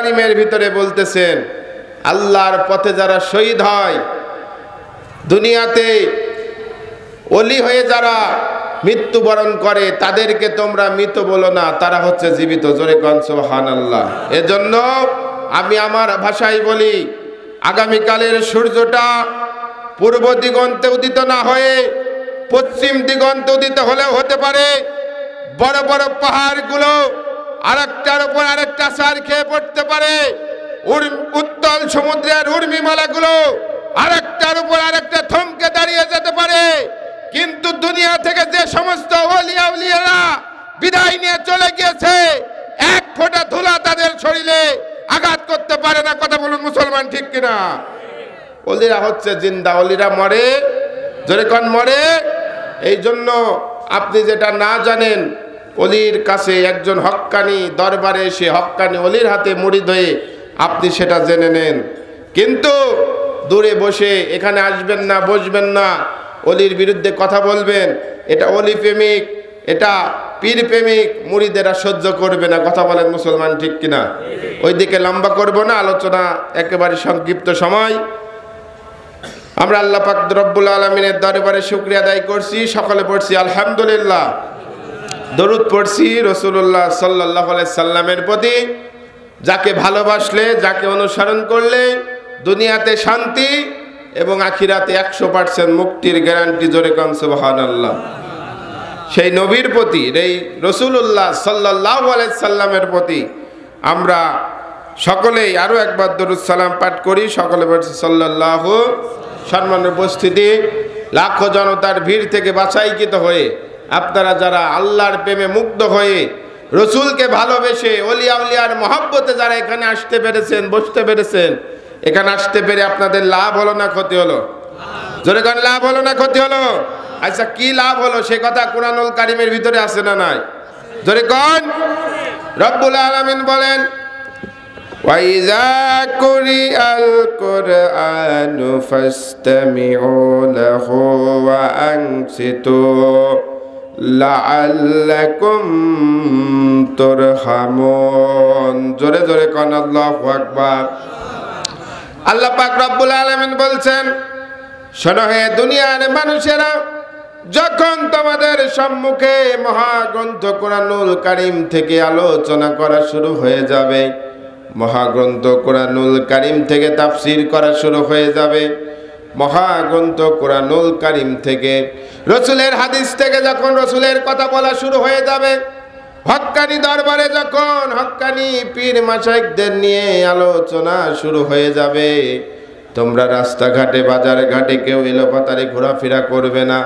কারিমের ভিতরে বলতেছেন, আল্লাহর পথে যারা শহীদ হয়, দুনিয়াতে ওলি হয়ে যারা মৃত্যুবরণ করে, তাদেরকে তোমরা মৃত বলো না, তারা হচ্ছে জীবিত। জোরে কোন সুবহানাল্লাহ। এজন্য আমি আমার ভাষায় বলি, আগামীকালের সূর্যটা পূর্ব দিগন্তে উদিত না হয়ে পশ্চিম দিগন্তে উদিত হলেও হতে পারে। বড় বড় পাহাড়গুলো আরেকটার উপর আরেকটা সার খেয়ে পড়তে পারে। উত্তাল সমুদ্রের উর্মিমালাগুলো আরেকটার উপর আরেকটা থমকে দাঁড়িয়ে যেতে পারে। কিন্তু দুনিয়া থেকে যে সমস্ত ওলিয়া উলিয়ারা বিদায় নিয়ে চলে গিয়েছে, এক ফোঁটা ধুলা তাদের শরীরে আঘাত করতে পারে না। কথা বলুন মুসলমান, ঠিক কিনা? ওলিরা হচ্ছে জিন্দা, ওলিরা মরে। জোরে কোন মরে। এই জন্য আপনি যেটা না জানেন, ওলির কাছে একজন হক্কানি দরবারে এসে হক্কানি ওলির হাতে মুরিদ হয়ে আপনি সেটা জেনে নেন। কিন্তু দূরে বসে এখানে আসবেন না, বসবেন না, ওলির বিরুদ্ধে কথা বলবেন, এটা ওলি প্রেমিক, এটা পীর প্রেমিক, মুরিদেরা সহ্য করবে না। কথা বলেন মুসলমান, ঠিক কিনা? ওইদিকে লম্বা করব না, আলোচনা একেবারে সংক্ষিপ্ত সময়। আমরা আল্লাহ পাক রব্বুল আলামিনের দরবারে শুকরিয়া আদায় করছি, সকলে পড়ছি আলহামদুলিল্লাহ। দরুদ পড়ছি রাসূলুল্লাহ সাল্লাল্লাহু আলাইহি সাল্লামের প্রতি, যাকে ভালোবাসলে, যাকে অনুসরণ করলে দুনিয়াতে শান্তি এবং আখিরাতে 100% মুক্তির গ্যারান্টি। জোরে কোন সুবহানাল্লাহ। সেই নবীর প্রতি, এই রাসূলুল্লাহ সাল্লাল্লাহু আলাইহি সাল্লামের প্রতি আমরা সকলেই আরো একবার দরুদ সালাম পাঠ করি। সকলে বলছি সাল্লাল্লাহু। সম্মানের উপস্থিতি, লাখো জনতার ভিড় থেকে বাছাইকৃত হয়ে আপনারা যারা আল্লাহর প্রেমে মুগ্ধ হয়ে রসুলকে ভালোবেসে ওলিয়া উলিয়ার মহব্বতে যারা এখানে আসতে পেরেছেন, বসতে পেরেছেন, এখানে আসতে পেরে আপনাদের লাভ হলো না ক্ষতি হলো? জোরে কোন লাভ হলো না ক্ষতি হলো? আচ্ছা, কি লাভ হলো সে কথা কুরআনুল কারীমের ভিতরে আছে না নাই? জোরে কোন। রব্বুল আলামিন বলেন, وَإِذَا قُرِئَ الْقُرْآنُ فَاسْتَمِعُوا لَهُ وَأَنصِتُوا لَعَلَّكُمْ تُرْحَمُونَ। জোরে জোরে কোন আল্লাহু আকবার। আল্লাহ পাক রব্বুল আলামিন বলছেন, শোনো হে দুনিয়ার মানুষেরা, যখন তোমাদের সম্মুখে মহাগ্রন্থ কুরআনুল কারীম থেকে আলোচনা করা শুরু হয়ে যাবে, মহাগ্রন্থ কুরআনুল কারীম থেকে তাফসীর করা শুরু হয়ে যাবে, মহাগ্রন্থ কুরআনুল কারীম থেকে রাসূলের হাদিস থেকে যখন রাসূলের কথা বলা শুরু হয়ে যাবে, হক্কানি দরবারে যখন হক্কানি পীর মাশায়েখদের নিয়ে আলোচনা শুরু হয়ে যাবে, তোমরা রাস্তাঘাটে বাজার ঘাটে কেউ এলোপাতাড়ি ঘোরাফেরা করবে না।